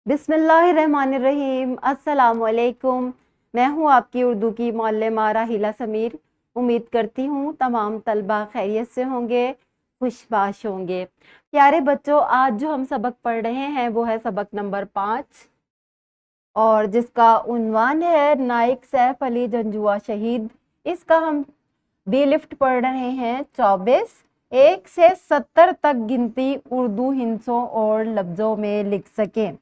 बिस्मिल्लाहिर्रहमानिर्रहीम। अस्सलामुअलैकुम। मैं हूँ आपकी उर्दू की मौल्लिमा राहिला समीर। उम्मीद करती हूँ तमाम तलबा खैरियत से होंगे, खुशबाश होंगे। प्यारे बच्चों, आज जो हम सबक पढ़ रहे हैं वो है सबक नंबर 5 और जिसका उन्वान है नाइक सैफ अली जंजुआ शहीद। इसका हम बी लिफ्ट पढ़ रहे हैं 24। 1 से 70 तक गिनती उर्दू हिंसों और लफ्ज़ों में लिख सकें।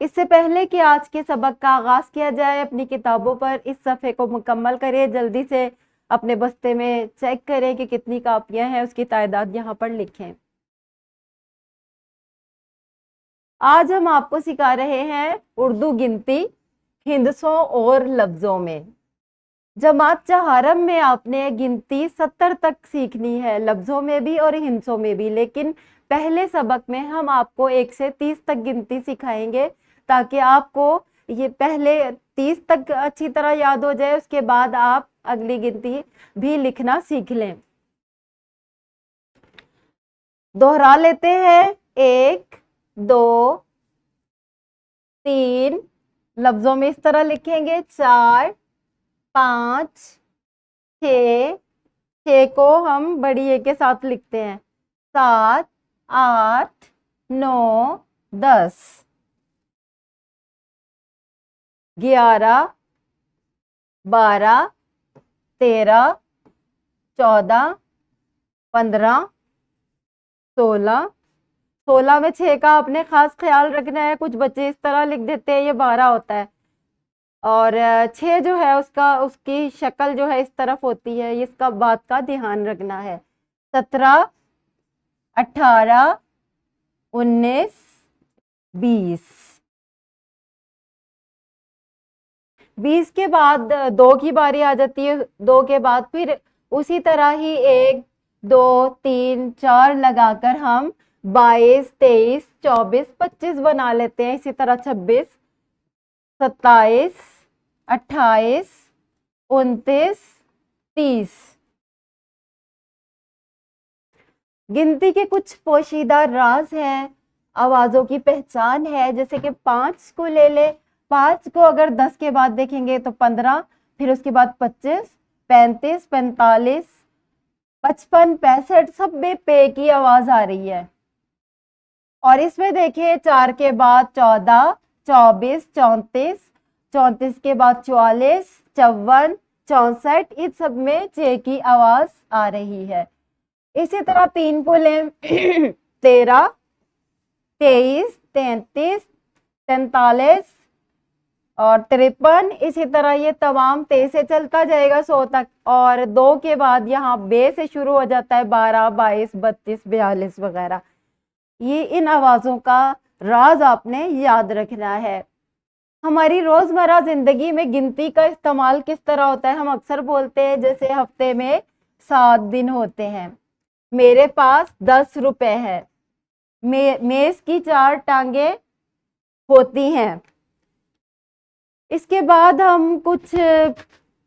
इससे पहले कि आज के सबक का आगाज किया जाए, अपनी किताबों पर इस सफ़े को मुकम्मल करें। जल्दी से अपने बस्ते में चेक करें कि कितनी कापियां हैं, उसकी तादाद यहाँ पर लिखें। आज हम आपको सिखा रहे हैं उर्दू गिनती हिंसों और लफ्ज़ों में। जमात चहारम में आपने गिनती 70 तक सीखनी है, लफ्ज़ों में भी और हिंसों में भी। लेकिन पहले सबक में हम आपको 1 से 30 तक गिनती सिखाएंगे ताकि आपको ये पहले 30 तक अच्छी तरह याद हो जाए, उसके बाद आप अगली गिनती भी लिखना सीख लें। दोहरा लेते हैं। 1 2 3, लफ्जों में इस तरह लिखेंगे 4 5 6, 6 को हम बड़ी ए के साथ लिखते हैं, 7 8 9 10, 11 12 13 14 15 16। 16 में 6 का आपने खास ख्याल रखना है। कुछ बच्चे इस तरह लिख देते हैं, ये 12 होता है। और 6 जो है उसकी शक्ल जो है इस तरफ होती है, इसका बात का ध्यान रखना है। 17 18 19 20। 20 के बाद 2 की बारी आ जाती है। 2 के बाद फिर उसी तरह ही 1 2 3 4 लगाकर हम 22 23 24 25 बना लेते हैं। इसी तरह 26 27 28 29 30। गिनती के कुछ पोशीदा राज हैं, आवाजों की पहचान है। जैसे कि 5 को ले ले, 5 को अगर 10 के बाद देखेंगे तो 15, फिर उसके बाद 25 35 45 55 65, सब में पे की आवाज आ रही है। और इसमें देखिए 4 के बाद 14 24 34 34 के बाद 44 54 64, इस सब में चे की आवाज आ रही है। इसी तरह 3 को लें 13 23 33 43 और 53। इसी तरह ये तमाम 23 से चलता जाएगा 100 तक। और 2 के बाद यहाँ बे से शुरू हो जाता है 12 22 32 42 वगैरह। ये इन आवाजों का राज आपने याद रखना है। हमारी रोजमर्रा जिंदगी में गिनती का इस्तेमाल किस तरह होता है? हम अक्सर बोलते हैं जैसे हफ्ते में 7 दिन होते हैं, मेरे पास 10 रुपए है, मेज की 4 टांगे होती हैं। इसके बाद हम कुछ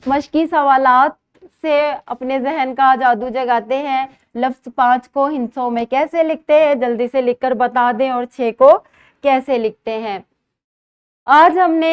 मशकी सवालात से अपने जहन का जादू जगाते हैं। लफ्ज 5 को हिंसों में कैसे लिखते हैं, जल्दी से लिखकर बता दें, और 6 को कैसे लिखते हैं। आज हमने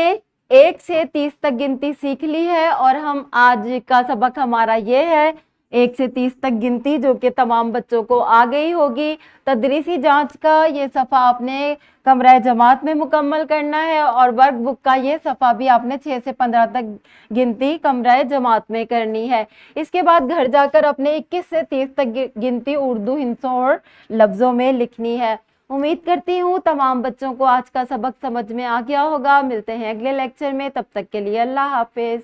1 से 30 तक गिनती सीख ली है और हम आज का सबक हमारा ये है 1 से 30 तक गिनती, जो कि तमाम बच्चों को आ गई होगी। तदरीसी जांच का ये सफ़ा आपने कमरा जमात में मुकम्मल करना है और वर्क बुक का ये सफ़ा भी आपने 6 से 15 तक गिनती कमरा जमात में करनी है। इसके बाद घर जाकर अपने 21 से 30 तक गिनती उर्दू हिंसों और लफ्ज़ों में लिखनी है। उम्मीद करती हूँ तमाम बच्चों को आज का सबक समझ में आ गया होगा। मिलते हैं अगले लेक्चर में, तब तक के लिए अल्लाह हाफिज।